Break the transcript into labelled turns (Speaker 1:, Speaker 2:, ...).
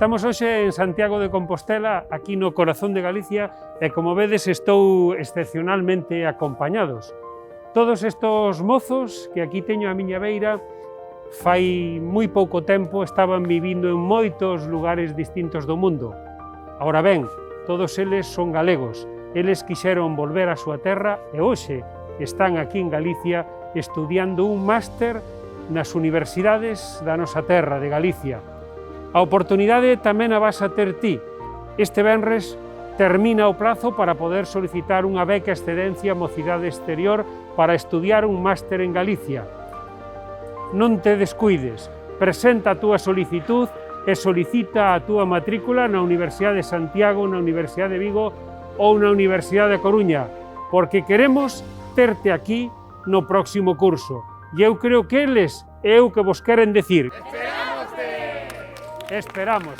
Speaker 1: Estamos hoxe en Santiago de Compostela, aquí no corazón de Galicia, e como vedes estou excepcionalmente acompañados. Todos estos mozos que aquí teño á miña beira, fai moi pouco tempo estaban vivindo en moitos lugares distintos do mundo. Ahora ben, todos eles son galegos, eles quixeron volver á súa terra e hoxe están aquí en Galicia estudiando un máster nas universidades da nosa terra, de Galicia. A oportunidade tamén a vas a ter ti. Este venres termina o prazo para poder solicitar unha beca excedencia Mocidade Exterior para estudiar un máster en Galicia. Non te descuides, presenta a túa solicitud e solicita a túa matrícula na Universidade de Santiago, na Universidade de Vigo ou na Universidade de Coruña, porque queremos terte aquí no próximo curso. E eu creo que eles é o que vos queren decir. Esperamos.